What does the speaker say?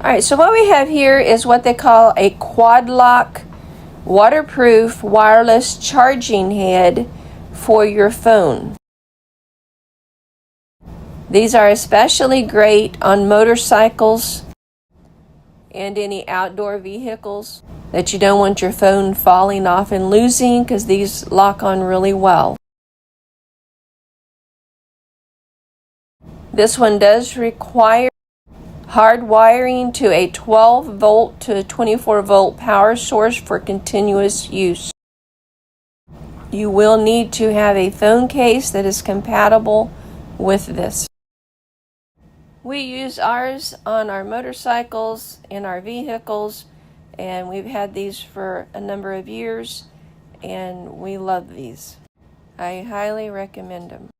Alright, so what we have here is what they call a QUADLOCK waterproof wireless charging head for your phone. These are especially great on motorcycles and any outdoor vehicles that you don't want your phone falling off and losing, because these lock on really well. This one does require hard wiring to a 12 volt to 24 volt power source for continuous use. You will need to have a phone case that is compatible with this. We use ours on our motorcycles and our vehicles, and we've had these for a number of years, and we love these. I highly recommend them.